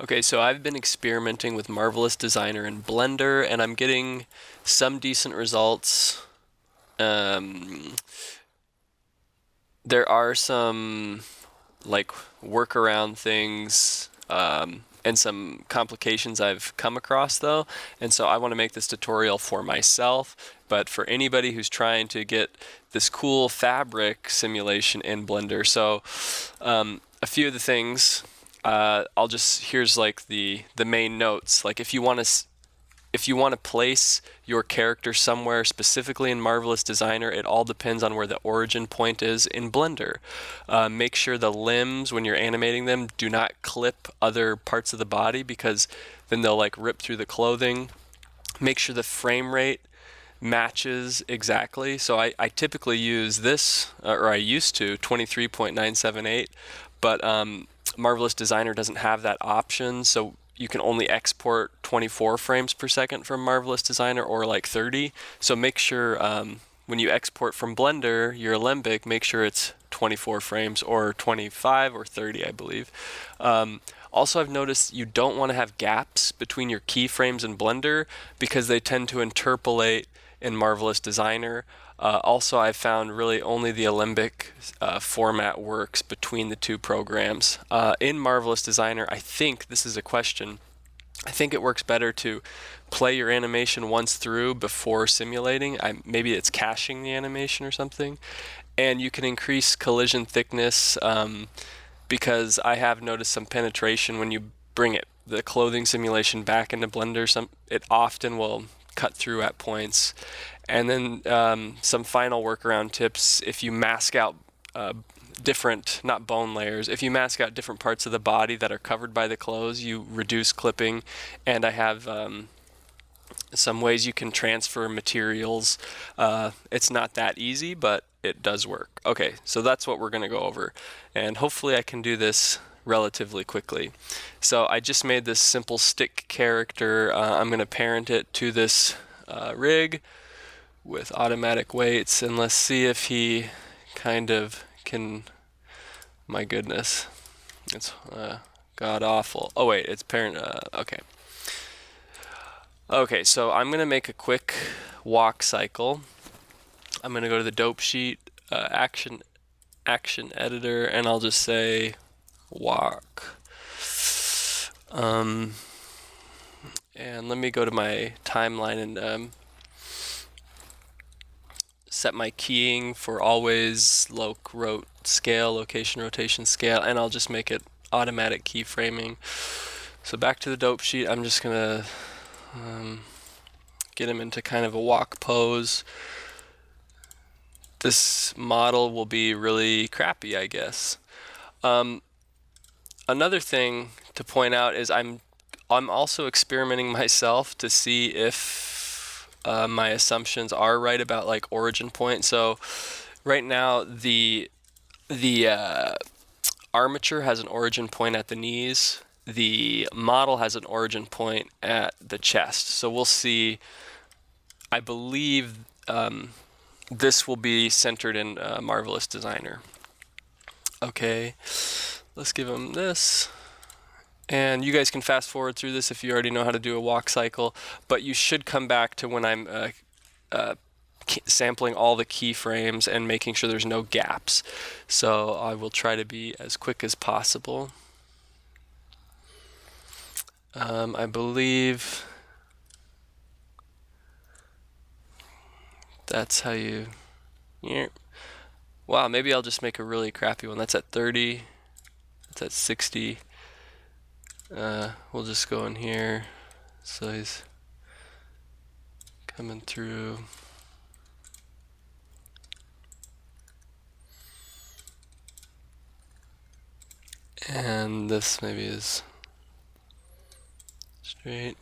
Okay, so I've been experimenting with Marvelous Designer in Blender, and I'm getting some decent results. Um, there are some like workaround things and some complications I've come across though, and so I want to make this tutorial for myself, but for anybody who's trying to get this cool fabric simulation in Blender. So a few of the things I'll just here's like the main notes. Like if you want to place your character somewhere specifically in Marvelous Designer, it all depends on where the origin point is in Blender. Make sure the limbs, when you're animating them, do not clip other parts of the body because then they'll like rip through the clothing. Make sure the frame rate matches exactly. So I typically use this, or I used to, 23.978, but Marvelous Designer doesn't have that option, so you can only export 24 frames per second from Marvelous Designer or like 30. So make sure when you export from Blender, your Alembic, make sure it's 24 frames or 25 or 30, I believe. Also, I've noticed you don't want to have gaps between your keyframes in Blender because they tend to interpolate in Marvelous Designer. Also, I've found really only the Alembic format works between the two programs. In Marvelous Designer, I think this is a question. I think it works better to play your animation once through before simulating. Maybe it's caching the animation or something. And you can increase collision thickness because I have noticed some penetration when you bring the clothing simulation back into Blender. It often will cut through at points. And then some final workaround tips: if you mask out different, not bone layers, if you mask out different parts of the body that are covered by the clothes, you reduce clipping. And I have some ways you can transfer materials. It's not that easy, but it does work. Okay, so that's what we're going to go over. And hopefully I can do this relatively quickly. So I just made this simple stick character. I'm going to parent it to this rig with automatic weights, and let's see if he kind of can. My goodness, it's god awful. Oh wait, it's parent. Okay. Okay, so I'm gonna make a quick walk cycle. I'm gonna go to the dope sheet, action editor, and I'll just say walk. And let me go to my timeline and set my keying for always scale, location, rotation, scale, and I'll just make it automatic keyframing. So back to the dope sheet, I'm just gonna get him into kind of a walk pose. This model will be really crappy, I guess. Another thing to point out is I'm also experimenting myself to see if my assumptions are right about like origin point. So right now the armature has an origin point at the knees. The model has an origin point at the chest. So we'll see. I believe this will be centered in Marvelous Designer. Okay, let's give him this. And you guys can fast forward through this if you already know how to do a walk cycle, but you should come back to when I'm sampling all the keyframes and making sure there's no gaps. So I will try to be as quick as possible. I believe that's how you. Yeah. Wow, maybe I'll just make a really crappy one. That's at 30. That's at 60. We'll just go in here. So he's coming through. And this maybe is straight.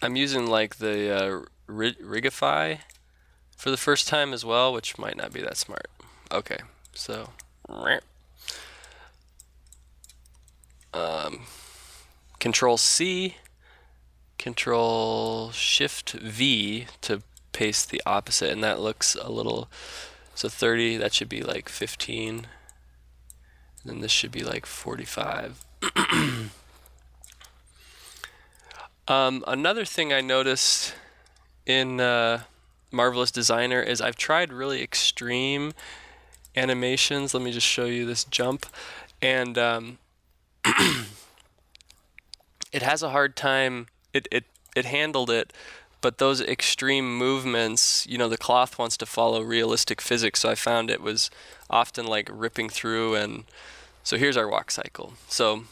I'm using like the Rigify for the first time as well, which might not be that smart. Okay, so Control C, Control Shift V to paste the opposite, and that looks a little, so 30, that should be like 15, and then this should be like 45. Another thing I noticed in Marvelous Designer is I've tried really extreme animations. Let me just show you this jump, and it has a hard time. It handled it, but those extreme movements, you know, the cloth wants to follow realistic physics, so I found it was often like ripping through. And so here's our walk cycle. So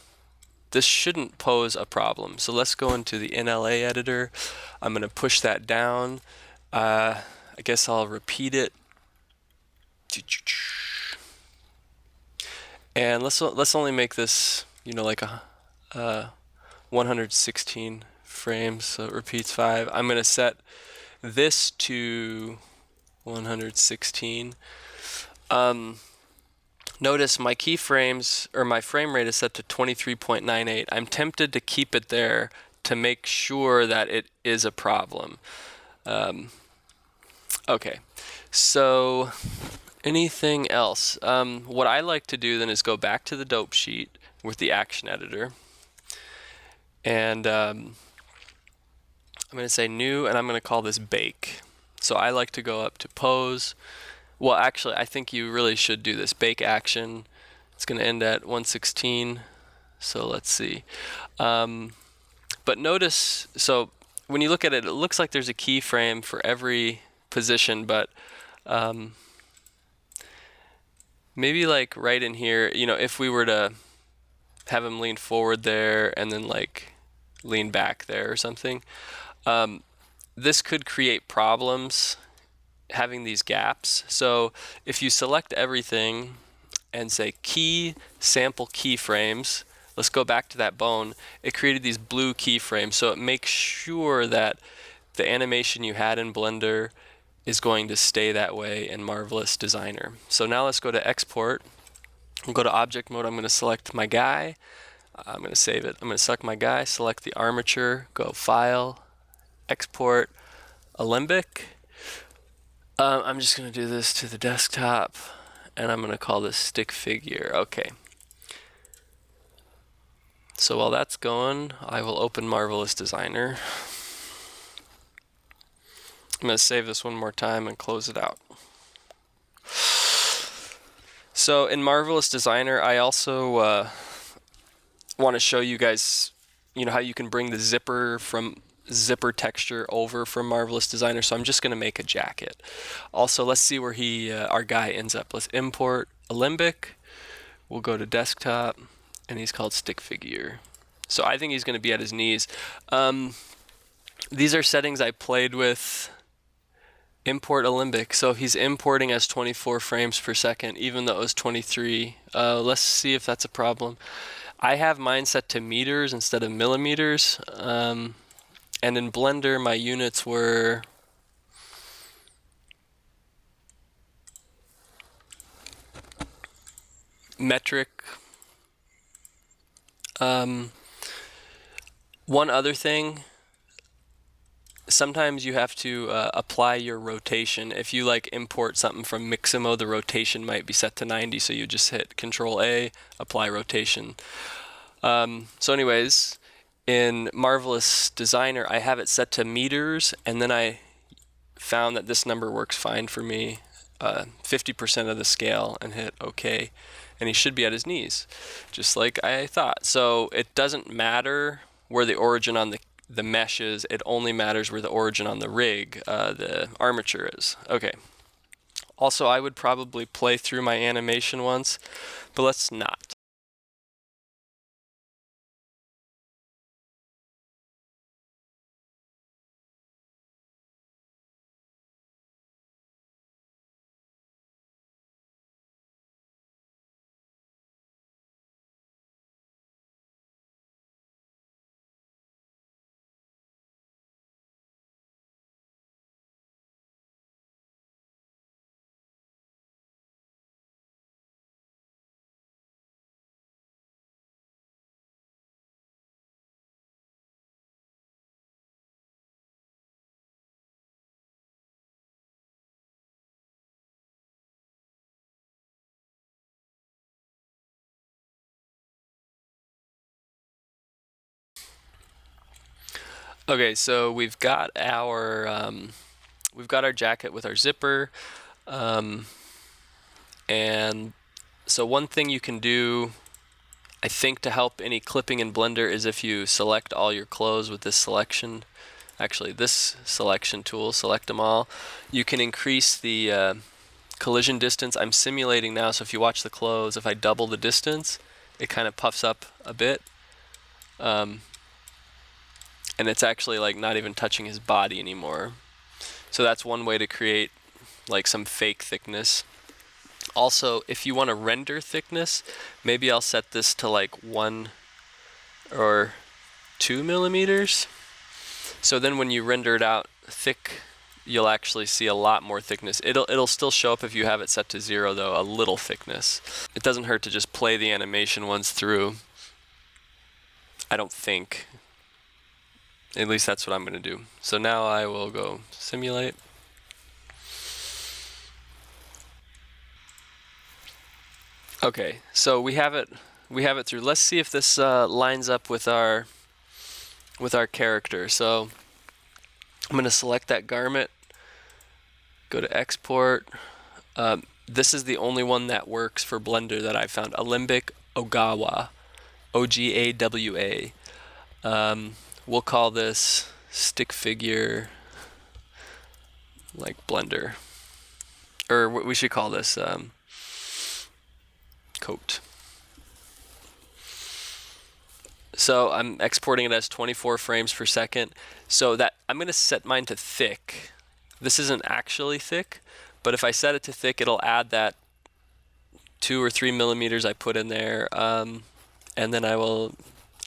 this shouldn't pose a problem. So let's go into the Nla Editor. I'm going to push that down. I guess I'll repeat it. And let's only make this, you know, like a 116 frames, so it repeats 5. I'm going to set this to 116. Notice my keyframes, or my frame rate, is set to 23.98. I'm tempted to keep it there to make sure that it is a problem. Okay, so anything else? What I like to do then is go back to the dope sheet with the action editor, and I'm going to say new, and I'm going to call this bake. So I like to go up to pose. Well, actually, I think you really should do this. Bake action. It's going to end at 116. So let's see. But notice, so when you look at it, it looks like there's a keyframe for every position, but maybe like right in here, you know, if we were to have him lean forward there and then like lean back there or something, this could create problems having these gaps. So if you select everything and say key sample keyframes, let's go back to that bone. It created these blue keyframes, so it makes sure that the animation you had in Blender is going to stay that way in Marvelous Designer. So now let's go to export. We'll go to object mode. I'm going to select my guy. I'm going to save it. I'm going to select my guy, select the armature, go file, export, Alembic. I'm just going to do this to the desktop, and I'm going to call this stick figure. Okay. So while that's going, I will open Marvelous Designer. I'm going to save this one more time and close it out. So in Marvelous Designer, I also want to show you guys, you know, how you can bring the zipper texture over from Marvelous Designer. So I'm just going to make a jacket. Also, let's see where our guy ends up. Let's import Alembic. We'll go to desktop, and he's called stick figure. So I think he's going to be at his knees. These are settings I played with. Import Alembic. So he's importing as 24 frames per second, even though it was 23. Let's see if that's a problem. I have mine set to meters instead of millimeters. And in Blender, my units were metric. One other thing, sometimes you have to apply your rotation. If you like import something from Mixamo, the rotation might be set to 90, so you just hit Control A, apply rotation. So anyways, in Marvelous Designer, I have it set to meters, and then I found that this number works fine for me, 50% of the scale, and hit OK. And he should be at his knees, just like I thought. So it doesn't matter where the origin on the mesh is, it only matters where the origin on the rig, the armature is. Okay. Also, I would probably play through my animation once, but let's not. Okay, so we've got our jacket with our zipper, and so one thing you can do, I think, to help any clipping in Blender is if you select all your clothes with this selection. Actually, this selection tool, select them all. You can increase the collision distance. I'm simulating now, so if you watch the clothes, if I double the distance, it kind of puffs up a bit. And it's actually like not even touching his body anymore. So that's one way to create like some fake thickness. Also, if you want to render thickness, maybe I'll set this to like 1 or 2 millimeters. So then when you render it out thick, you'll actually see a lot more thickness. It'll still show up if you have it set to 0 though, a little thickness. It doesn't hurt to just play the animation once through. I don't think. At least that's what I'm going to do. So now I will go simulate. Okay, so we have it through. Let's see if this lines up with our character. So I'm going to select that garment, go to export. This is the only one that works for Blender that I found. Alembic OGAWA, OGAWA. We'll call this stick figure like Blender, or we should call this coat. So I'm exporting it as 24 frames per second. So that I'm going to set mine to thick. This isn't actually thick, but if I set it to thick, it'll add that 2 or 3 millimeters I put in there, and then I will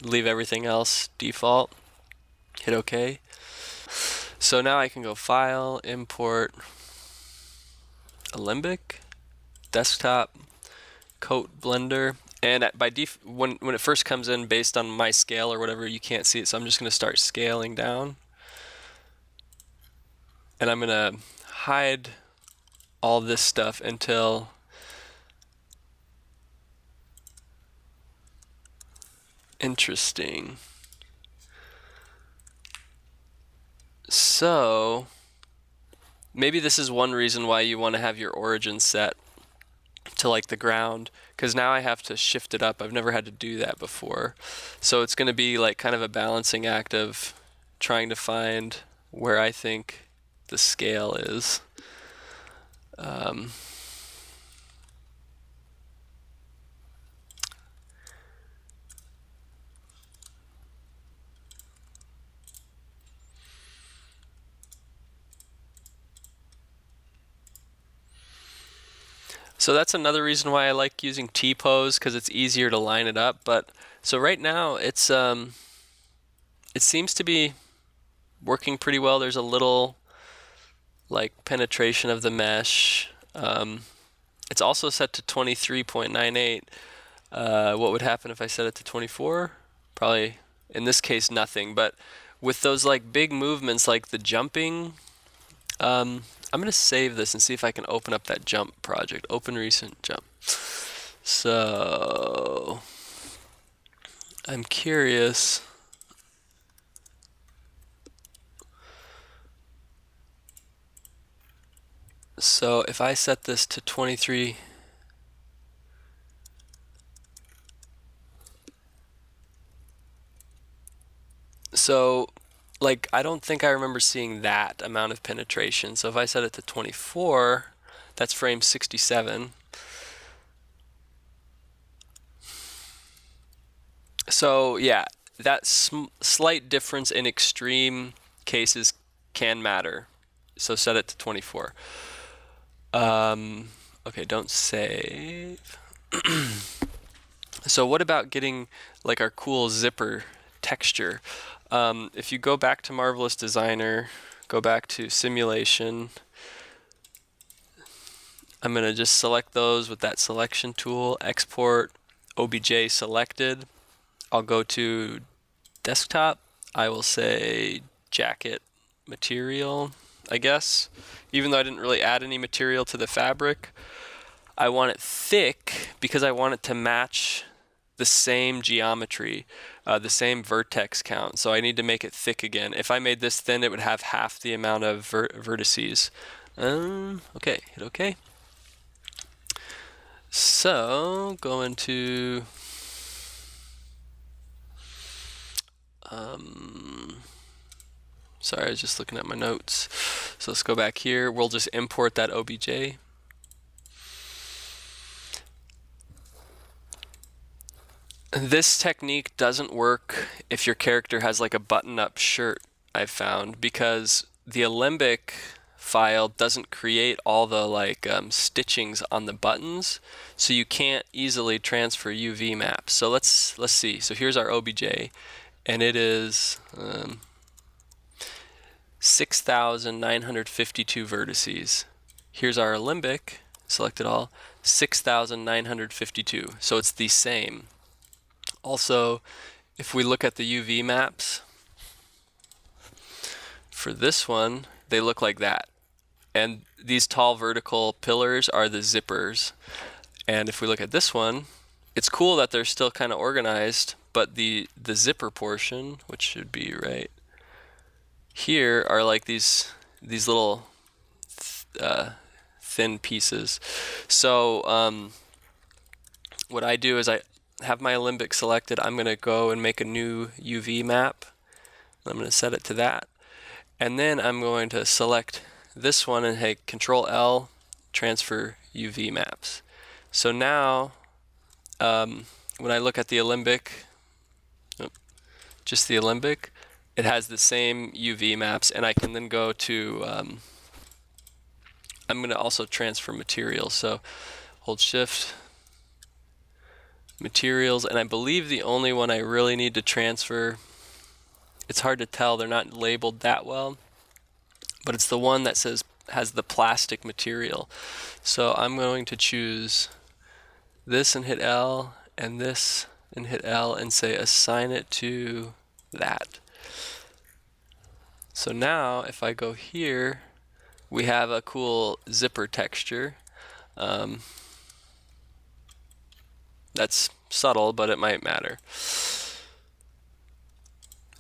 leave everything else default. Hit OK. So now I can go File, Import, Alembic, Desktop, Coat Blender. And by when it first comes in, based on my scale or whatever, you can't see it. So I'm just going to start scaling down. And I'm going to hide all this stuff until interesting. So maybe this is one reason why you want to have your origin set to like the ground, because now I have to shift it up. I've never had to do that before. So it's going to be like kind of a balancing act of trying to find where I think the scale is. So that's another reason why I like using T-pose, because it's easier to line it up. But so right now it seems to be working pretty well. There's a little like penetration of the mesh. It's also set to 23.98. What would happen if I set it to 24? Probably, in this case, nothing. But with those like big movements, like the jumping, I'm going to save this and see if I can open up that jump project. Open recent jump. So I'm curious. So if I set this to 23, so like I don't think I remember seeing that amount of penetration. So if I set it to 24, that's frame 67. So yeah, that slight difference in extreme cases can matter. So set it to 24. Okay, don't save. So what about getting like our cool zipper texture? If you go back to Marvelous Designer, go back to Simulation, I'm going to just select those with that selection tool, Export, OBJ selected. I'll go to Desktop. I will say Jacket Material, I guess. Even though I didn't really add any material to the fabric, I want it thick because I want it to match the same geometry, the same vertex count. So I need to make it thick again. If I made this thin, it would have half the amount of vertices. Okay, hit OK. So go into sorry, I was just looking at my notes. So let's go back here. We'll just import that OBJ. This technique doesn't work if your character has like a button-up shirt, I've found, because the Alembic file doesn't create all the like stitchings on the buttons, so you can't easily transfer UV maps. So let's see. So here's our OBJ, and it is 6,952 vertices. Here's our Alembic, select it all, 6,952. So it's the same. Also, if we look at the UV maps, for this one, they look like that. And these tall vertical pillars are the zippers. And if we look at this one, it's cool that they're still kind of organized, but the zipper portion, which should be right here, are like these little thin pieces. So what I do is I have my Alembic selected. I'm going to go and make a new UV map. I'm going to set it to that. And then I'm going to select this one and hit Control L, transfer UV maps. So now when I look at the Alembic, just the Alembic, it has the same UV maps, and I can then go to, I'm going to also transfer materials. So hold Shift, materials, and I believe the only one I really need to transfer, it's hard to tell, they're not labeled that well, but it's the one that says has the plastic material. So I'm going to choose this and hit L, and this and hit L, and say assign it to that. So now if I go here, we have a cool zipper texture. That's subtle, but it might matter.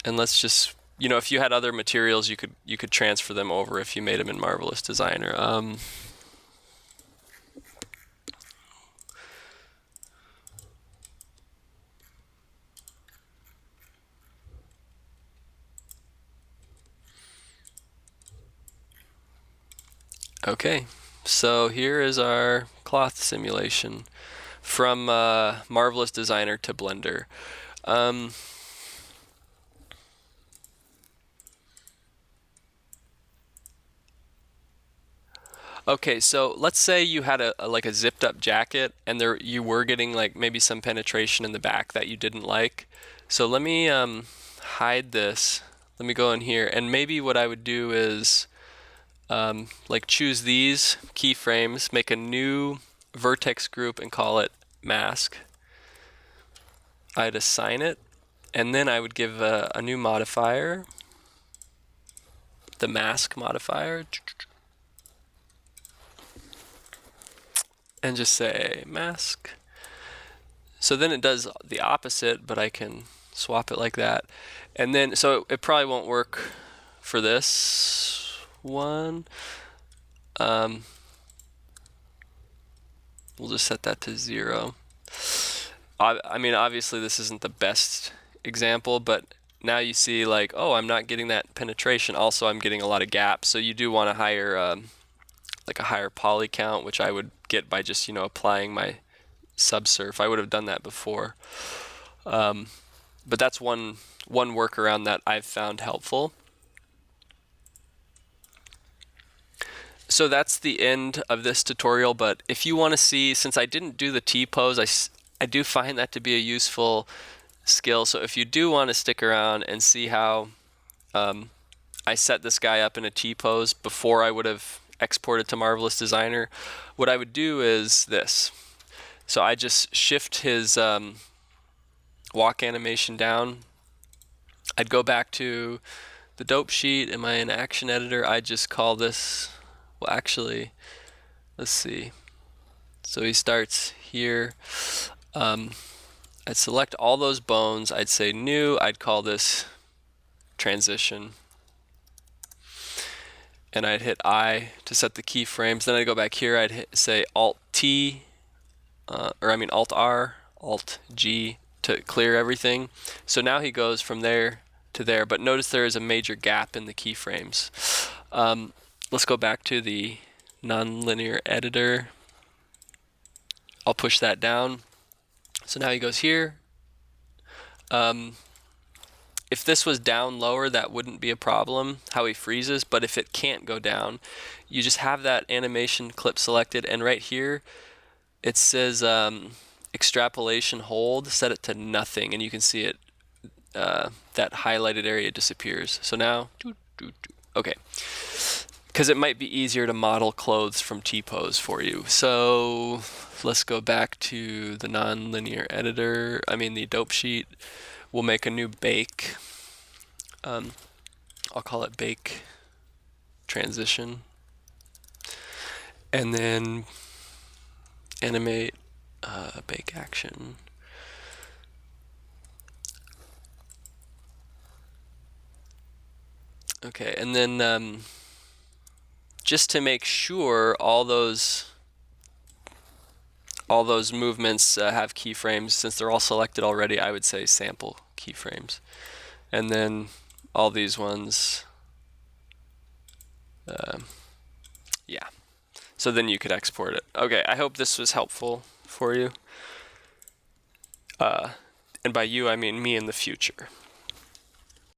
And let's just, you know, if you had other materials, you could transfer them over if you made them in Marvelous Designer. Okay, so here is our cloth simulation from Marvelous Designer to Blender. Okay, so let's say you had like a zipped up jacket, and there you were getting like maybe some penetration in the back that you didn't like. So let me hide this. Let me go in here, and maybe what I would do is like choose these keyframes, make a new vertex group, and call it mask. I'd assign it, and then I would give a new modifier, the mask modifier. And just say mask. So then it does the opposite, but I can swap it like that. And then, so it probably won't work for this one. We'll just set that to 0. I mean, obviously this isn't the best example, but now you see like, oh, I'm not getting that penetration. Also, I'm getting a lot of gaps. So you do want a higher, like a higher poly count, which I would get by just, you know, applying my subsurf. I would have done that before. But that's one workaround that I've found helpful. So that's the end of this tutorial, but if you want to see, since I didn't do the T-pose, I do find that to be a useful skill. So if you do want to stick around and see how I set this guy up in a T-pose before I would have exported to Marvelous Designer, what I would do is this. So I just shift his walk animation down. I'd go back to the dope sheet. Am I in Action Editor? I just call this, well, actually, let's see. So he starts here. I I'd select all those bones. I'd say new. I'd call this transition. And I'd hit I to set the keyframes. Then I'd go back here. I'd say Alt T, Alt R, Alt G to clear everything. So now he goes from there to there. But notice there is a major gap in the keyframes. Let's go back to the nonlinear editor. I'll push that down. So now he goes here. If this was down lower, that wouldn't be a problem, how he freezes, but if it can't go down, you just have that animation clip selected, and right here, it says extrapolation hold, set it to nothing, and you can see it, that highlighted area disappears. So now, okay, because it might be easier to model clothes from T-pose for you. So let's go back to the nonlinear editor, the dope sheet. We'll make a new bake. I'll call it bake transition. And then animate bake action. Okay, and then just to make sure all those movements have keyframes, since they're all selected already, I would say sample keyframes. And then all these ones, yeah. So then you could export it. Okay, I hope this was helpful for you. And by you, I mean me in the future.